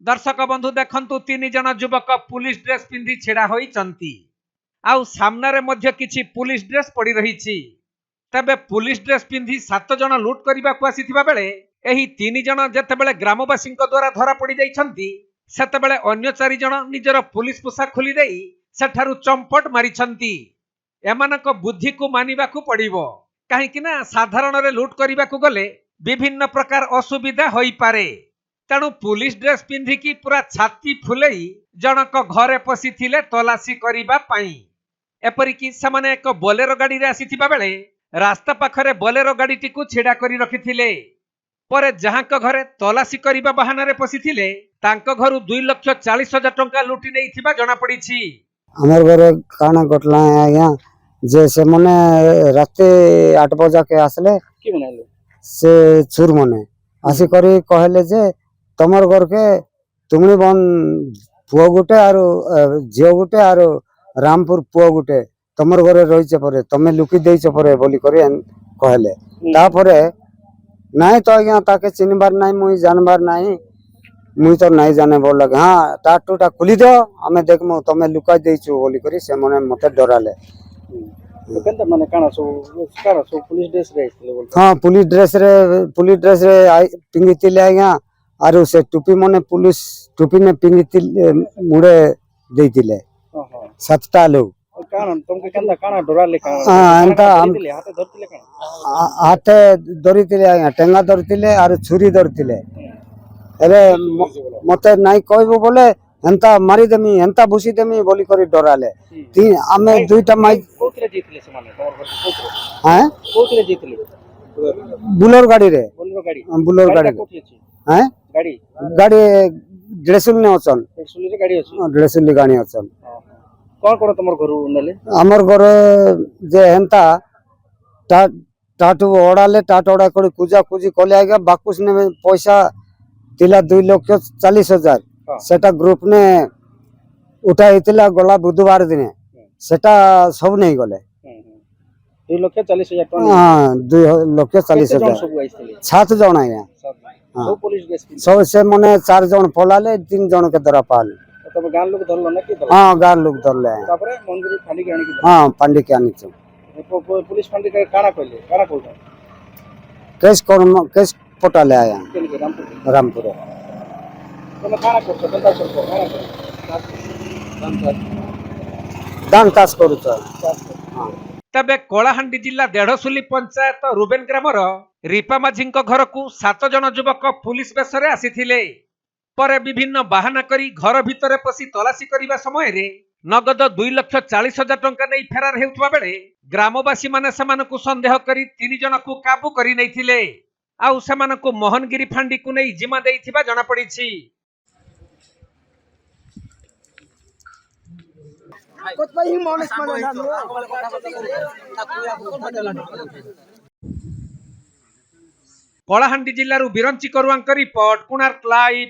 दर्शक बंधु देखंतु तीन जन युवक पुलिस ड्रेस पिंधि छिड़ा होइचंती आउ सामने मध्य किछि पुलिस ड्रेस पड़ी रही। तबे पुलिस ड्रेस पिंधि 7 जन लूट करने को आसीथिबा बेले एही 3 जन जेतेबेले ग्रामवासी द्वारा धरा पड़ी जाइछंती सेतेबेले अन्य 4 जन निजर पुलिस पोशाक खोली देई सेठारु चंपट मारिछंती। एमानक बुद्धि को मानिबा को पड़िबो काहेकि ना साधारण रे लूट करने को गले विभिन्न प्रकार असुविधा होई पारे। तेणु पुलिस ड्रेस पिंधिकी पूरा छाती फुलेई जनक घरे पशिथिले तलाशी करिबा पाई। एपरिकी सेमाने एक बोलेरो गाड़ी रे आसीथिबा बेले रास्ता पाखरे बोलेरो गाड़ीटी को छिड़ा करी रखिथिले। परे जहांक घरे तलाशी करिबा बहाना रे पशिथिले तांक घरु 2,40,000 टंका लुटी नेइथिबा जणा पड़िछि। हमर घरे काना घटला आज्ञा जे से मने राते 8 बजे के आसले की बनाले से चुर मने आसी करी कहले जे तमर घर के तुमनी बन पुओ गुटे आरो झियो गुटे आरो रामपुर पुओ गुटे तमर घरे रहिचे परे तमे लुकी देइचे परे बोली करी कहले। तापरे नाइ तो आज्ञा ताके चिनबार नाइ मुई जानबार नाइ मुई तो नाइ जाने बोल लगे हाँ टाटूटा खुली दो हमें देखमु तमे लुकाई देइछु बोली करी से मने मते डराले। तो केनता माने काना सो पुलिस ड्रेस रे आइले बोल। हाँ पुलिस ड्रेस रे पिंगितिले आज्ञा आरो से टोपी मने पुलिस टोपी ने पिंगितिले मुड़े देइतिले। हां 7टा लोग काना तुमके केनता काना डराले काना हाँ एंता हाथे धरतिले काना हाथे धरितिले आज्ञा टेंगा धरितिले आरो छुरी धरितिले एले मते नाइ कहबो बोले एंता मारी देमी एंता भूसी देमी बोली करी डराले। तीन आमे दुईटा माई कोतरे जीतले से माने तोर कोतरे हैं कोतरे जीतले बुलोर गाड़ी रे बुलोर गाड़ी गाड़ी रे हैं गाड़ी गाड़ी ड्रेसुल ने अछन पेट्रोल रे गाड़ी अछि ड्रेसुल गाड़ी अछन। कोन तमर घर नेले हमर घर जे हेंता टाटू ओडाले टाट ओडा करी पूजा पूजी कले आगे बाकुस ने पैसा तिला 2,40,000 सेटा ग्रुप ने उठाइतिला गला बुधवार दिने सेटा सब नहीं गले 2,40,000 टन। हाँ 2,40,000 7 जन आया सब पुलिस ड्रेस सब से मने 4 जन पलाले 3 जन के दरा पाले। तब गान लोग धरलो ना कि हाँ गार लोग धरले तापरे मंदिर फांडी के आनी कि हाँ पांडी के आनी छ पुलिस फांडी के काना कहले काना कहले केस पटाले आया रामपुर तमे काना करछ केनता करछ काना दान तास करू छ। हाँ तबे कोलाहांडी जिला देढ़सुली पंचायत रुबेन ग्रामर रीपा माझी घर को 7 जन युवक पुलिस बेसरे आसीथिले। परे विभिन्न बाहाना करी घर भितरे पसी तलाशी करिबा समय रे नगद 2,40,000 टंका नहीं फेरार हेउतबा बेले ग्रामवासी माने समानकु संदेह करी 3 जन को काबू करी नैथिले आउ समानकु मोहनगिरी फांडी को नहीं जिमा देइथिबा जणा पड़िछि। कोलाहांडी जिल्लारु बिरंची करुआंक रिपोर्ट कोणार्क लाइव।